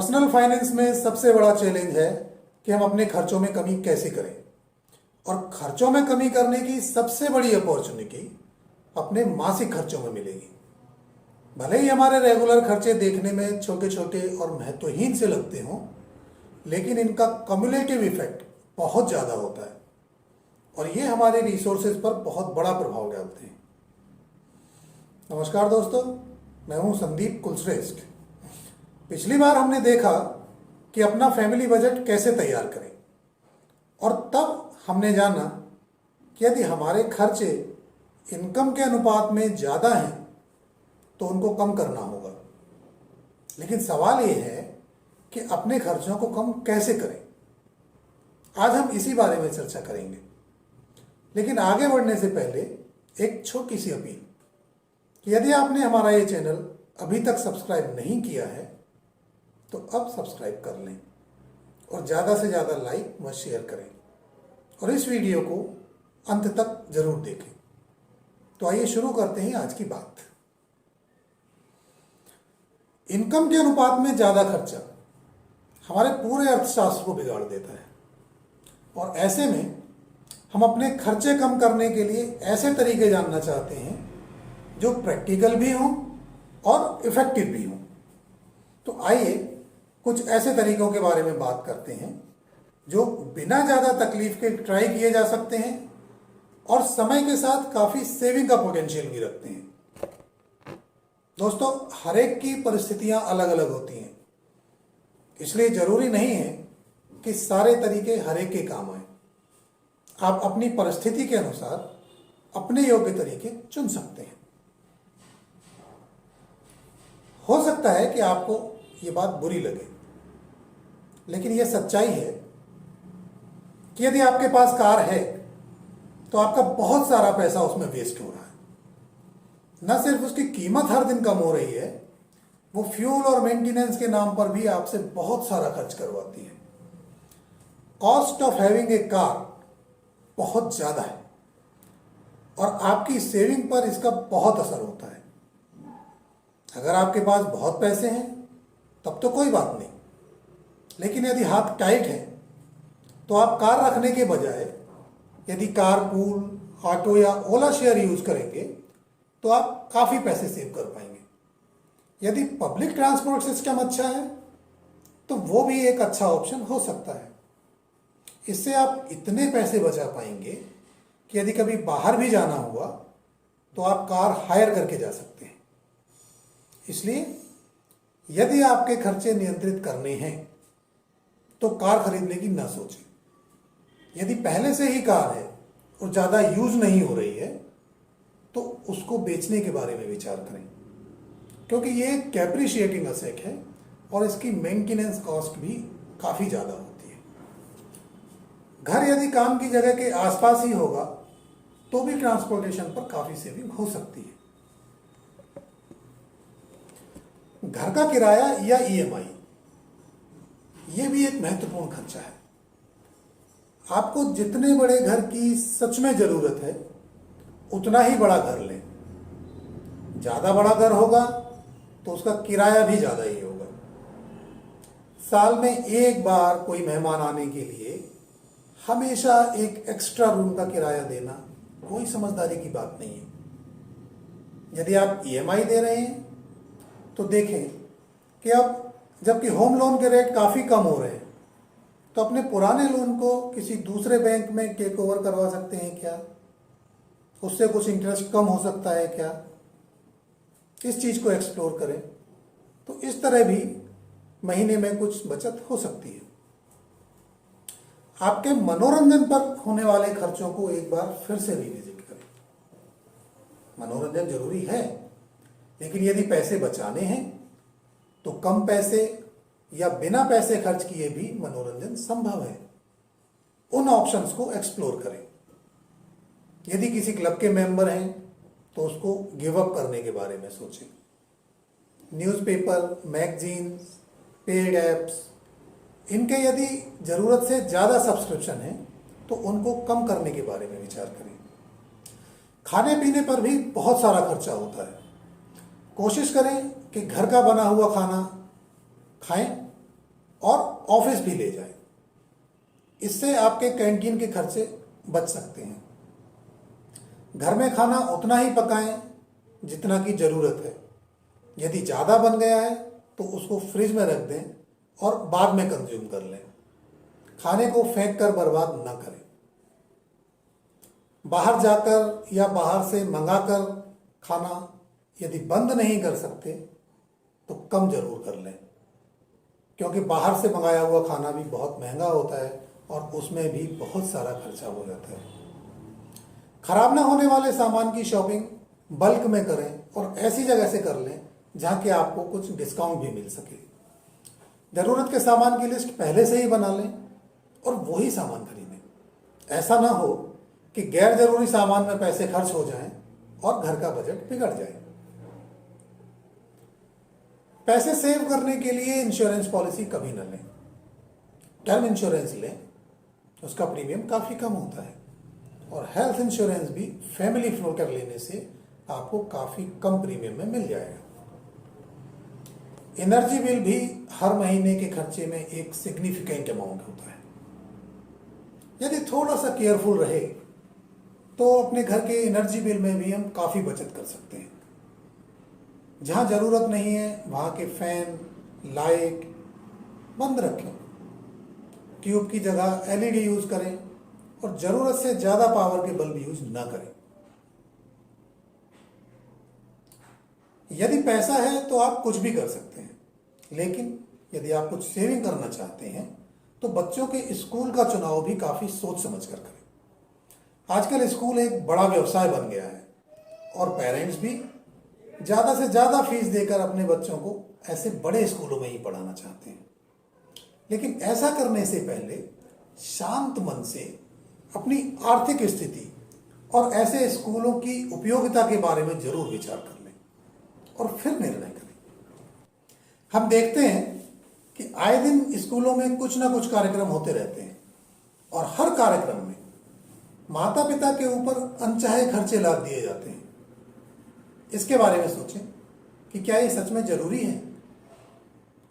Personal finance में सबसे बड़ा चैलेंज है कि हम अपने खर्चों में कमी कैसे करें। और खर्चों में कमी करने की सबसे बड़ी अपॉर्चुनिटी अपने मासिक खर्चों में मिलेगी। भले ही हमारे रेगुलर खर्चे देखने में छोटे छोटे और महत्वहीन से लगते हों, लेकिन इनका कम्युलेटिव इफेक्ट बहुत ज़्यादा होता है और ये हमारे रिसोर्सेज पर बहुत बड़ा प्रभाव डालते हैं। नमस्कार दोस्तों, मैं हूं संदीप कुलश्रेष्ठ। पिछली बार हमने देखा कि अपना फैमिली बजट कैसे तैयार करें और तब हमने जाना कि यदि हमारे खर्चे इनकम के अनुपात में ज़्यादा हैं तो उनको कम करना होगा। लेकिन सवाल ये है कि अपने खर्चों को कम कैसे करें। आज हम इसी बारे में चर्चा करेंगे। लेकिन आगे बढ़ने से पहले एक छोटी सी अपील कि यदि आपने हमारा ये चैनल अभी तक सब्सक्राइब नहीं किया है तो अब सब्सक्राइब कर लें और ज़्यादा से ज़्यादा लाइक व शेयर करें और इस वीडियो को अंत तक जरूर देखें। तो आइए शुरू करते हैं आज की बात। इनकम के अनुपात में ज़्यादा खर्चा हमारे पूरे अर्थशास्त्र को बिगाड़ देता है और ऐसे में हम अपने खर्चे कम करने के लिए ऐसे तरीके जानना चाहते हैं जो प्रैक्टिकल भी हों और इफेक्टिव भी हों। तो आइए कुछ ऐसे तरीकों के बारे में बात करते हैं जो बिना ज़्यादा तकलीफ के ट्राई किए जा सकते हैं और समय के साथ काफ़ी सेविंग का पोटेंशियल भी रखते हैं। दोस्तों, हर एक की परिस्थितियां अलग अलग होती हैं, इसलिए ज़रूरी नहीं है कि सारे तरीके हर एक के काम आए। आप अपनी परिस्थिति के अनुसार अपने योग्य तरीके चुन सकते हैं। हो सकता है कि आपको ये बात बुरी लगे, लेकिन यह सच्चाई है कि यदि आपके पास कार है तो आपका बहुत सारा पैसा उसमें वेस्ट हो रहा है। न सिर्फ उसकी कीमत हर दिन कम हो रही है, वो फ्यूल और मेंटेनेंस के नाम पर भी आपसे बहुत सारा खर्च करवाती है। Cost of having a car बहुत ज़्यादा है और आपकी सेविंग पर इसका बहुत असर होता है। अगर आपके पास बहुत पैसे हैं तब तो कोई बात नहीं, लेकिन यदि हाथ टाइट है तो आप कार रखने के बजाय यदि कार पूल, ऑटो या ओला शेयर यूज करेंगे तो आप काफ़ी पैसे सेव कर पाएंगे। यदि पब्लिक ट्रांसपोर्ट सिस्टम अच्छा है तो वो भी एक अच्छा ऑप्शन हो सकता है। इससे आप इतने पैसे बचा पाएंगे कि यदि कभी बाहर भी जाना हुआ तो आप कार हायर करके जा सकते हैं। इसलिए यदि आपके खर्चे नियंत्रित करने हैं तो कार खरीदने की ना सोचें। यदि पहले से ही कार है और ज़्यादा यूज नहीं हो रही है तो उसको बेचने के बारे में विचार करें, क्योंकि ये एक कैप्रिशिएटिंग असेट है और इसकी मेंटेनेंस कॉस्ट भी काफ़ी ज़्यादा होती है। घर यदि काम की जगह के आसपास ही होगा तो भी ट्रांसपोर्टेशन पर काफ़ी सेविंग हो सकती है। घर का किराया या ईएमआई, ये भी एक महत्वपूर्ण खर्चा है। आपको जितने बड़े घर की सच में ज़रूरत है उतना ही बड़ा घर लें। ज़्यादा बड़ा घर होगा तो उसका किराया भी ज़्यादा ही होगा। साल में एक बार कोई मेहमान आने के लिए हमेशा एक एक्स्ट्रा रूम का किराया देना कोई समझदारी की बात नहीं है। यदि आप ईएमआई दे रहे हैं तो देखें कि अब जबकि होम लोन के रेट काफ़ी कम हो रहे हैं तो अपने पुराने लोन को किसी दूसरे बैंक में टेक ओवर करवा सकते हैं क्या? उससे कुछ इंटरेस्ट कम हो सकता है क्या? इस चीज़ को एक्सप्लोर करें तो इस तरह भी महीने में कुछ बचत हो सकती है। आपके मनोरंजन पर होने वाले खर्चों को एक बार फिर से रिविजिट करें। मनोरंजन जरूरी है, लेकिन यदि पैसे बचाने हैं तो कम पैसे या बिना पैसे खर्च किए भी मनोरंजन संभव है। उन ऑप्शंस को एक्सप्लोर करें। यदि किसी क्लब के मेंबर हैं तो उसको गिव अप करने के बारे में सोचें। न्यूज़पेपर, मैगजीन्स, पेड ऐप्स, इनके यदि ज़रूरत से ज़्यादा सब्सक्रिप्शन है तो उनको कम करने के बारे में विचार करें। खाने पीने पर भी बहुत सारा खर्चा होता है। कोशिश करें कि घर का बना हुआ खाना खाएं और ऑफिस भी ले जाएं। इससे आपके कैंटीन के खर्चे बच सकते हैं। घर में खाना उतना ही पकाएं जितना की ज़रूरत है। यदि ज़्यादा बन गया है तो उसको फ्रिज में रख दें और बाद में कंज्यूम कर लें। खाने को फेंक कर बर्बाद ना करें। बाहर जाकर या बाहर से मंगाकर खाना यदि बंद नहीं कर सकते तो कम जरूर कर लें, क्योंकि बाहर से मंगाया हुआ खाना भी बहुत महंगा होता है और उसमें भी बहुत सारा खर्चा हो जाता है। खराब ना होने वाले सामान की शॉपिंग बल्क में करें और ऐसी जगह से कर लें जहाँ कि आपको कुछ डिस्काउंट भी मिल सके। ज़रूरत के सामान की लिस्ट पहले से ही बना लें और वही सामान खरीदें। ऐसा ना हो कि गैर जरूरी सामान में पैसे खर्च हो जाएं और घर का बजट बिगड़ जाए। पैसे सेव करने के लिए इंश्योरेंस पॉलिसी कभी न लें। टर्म इंश्योरेंस लें, उसका प्रीमियम काफ़ी कम होता है और हेल्थ इंश्योरेंस भी फैमिली फ्लोटर लेने से आपको काफ़ी कम प्रीमियम में मिल जाएगा। एनर्जी बिल भी हर महीने के खर्चे में एक सिग्निफिकेंट अमाउंट होता है। यदि थोड़ा सा केयरफुल रहे तो अपने घर के एनर्जी बिल में भी हम काफ़ी बचत कर सकते हैं। जहाँ ज़रूरत नहीं है वहाँ के फैन, लाइट बंद रखें। ट्यूब की जगह एलईडी यूज़ करें और ज़रूरत से ज़्यादा पावर के बल्ब यूज़ ना करें। यदि पैसा है तो आप कुछ भी कर सकते हैं, लेकिन यदि आप कुछ सेविंग करना चाहते हैं तो बच्चों के स्कूल का चुनाव भी काफ़ी सोच समझ कर करें। आजकल स्कूल एक बड़ा व्यवसाय बन गया है और पेरेंट्स भी ज़्यादा से ज़्यादा फीस देकर अपने बच्चों को ऐसे बड़े स्कूलों में ही पढ़ाना चाहते हैं। लेकिन ऐसा करने से पहले शांत मन से अपनी आर्थिक स्थिति और ऐसे स्कूलों की उपयोगिता के बारे में जरूर विचार कर लें और फिर निर्णय करें। हम देखते हैं कि आए दिन स्कूलों में कुछ ना कुछ कार्यक्रम होते रहते हैं और हर कार्यक्रम में माता पिता के ऊपर अनचाहे खर्चे लाद दिए जाते हैं। इसके बारे में सोचें कि क्या ये सच में जरूरी है?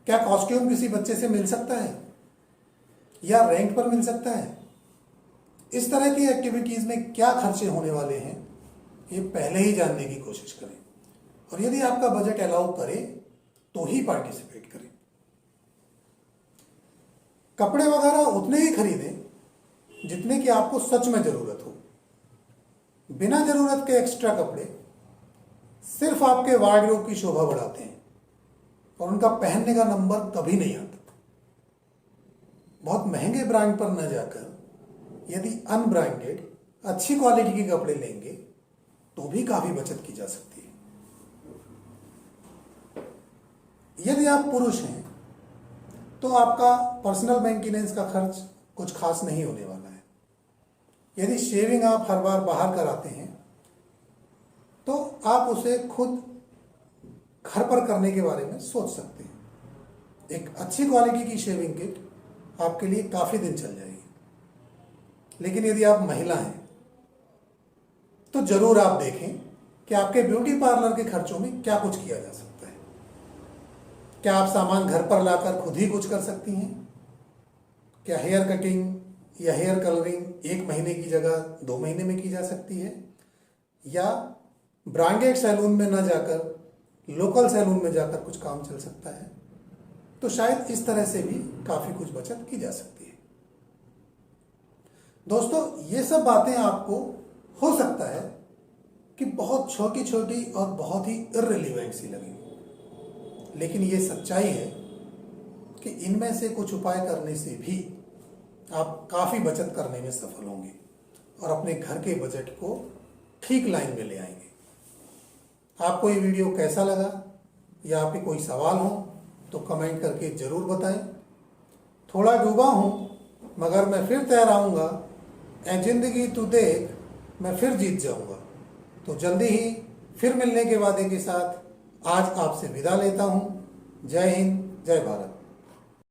क्या कॉस्ट्यूम किसी बच्चे से मिल सकता है या रेंट पर मिल सकता है? इस तरह की एक्टिविटीज में क्या खर्चे होने वाले हैं ये पहले ही जानने की कोशिश करें और यदि आपका बजट अलाउ करे तो ही पार्टिसिपेट करें। कपड़े वगैरह उतने ही खरीदें जितने की आपको सच में जरूरत हो। बिना जरूरत के एक्स्ट्रा कपड़े सिर्फ आपके वार्डरोब की शोभा बढ़ाते हैं और उनका पहनने का नंबर कभी नहीं आता। बहुत महंगे ब्रांड पर न जाकर यदि अनब्रांडेड अच्छी क्वालिटी के कपड़े लेंगे तो भी काफी बचत की जा सकती है। यदि आप पुरुष हैं तो आपका पर्सनल मेंटेनेंस का खर्च कुछ खास नहीं होने वाला है। यदि शेविंग आप हर बार बाहर कराते हैं तो आप उसे खुद घर पर करने के बारे में सोच सकते हैं। एक अच्छी क्वालिटी की शेविंग किट आपके लिए काफ़ी दिन चल जाएगी। लेकिन यदि आप महिला हैं तो ज़रूर आप देखें कि आपके ब्यूटी पार्लर के खर्चों में क्या कुछ किया जा सकता है। क्या आप सामान घर पर लाकर खुद ही कुछ कर सकती हैं? क्या हेयर कटिंग या हेयर कलरिंग 1 महीने की जगह 2 महीने में की जा सकती है? या ब्रांडेड सैलून में न जाकर लोकल सैलून में जाकर कुछ काम चल सकता है? तो शायद इस तरह से भी काफ़ी कुछ बचत की जा सकती है। दोस्तों, ये सब बातें आपको हो सकता है कि बहुत छोटी छोटी और बहुत ही इर्रेलेवेंट सी लगेंगी, लेकिन ये सच्चाई है कि इनमें से कुछ उपाय करने से भी आप काफ़ी बचत करने में सफल होंगे और अपने घर के बजट को ठीक लाइन में ले आएंगे। आपको ये वीडियो कैसा लगा या आपके कोई सवाल हो तो कमेंट करके ज़रूर बताएं। थोड़ा डूबा हूँ मगर मैं फिर तैर आऊँगा, ऐ जिंदगी तू देख मैं फिर जीत जाऊँगा। तो जल्दी ही फिर मिलने के वादे के साथ आज आपसे विदा लेता हूँ। जय हिंद, जय भारत।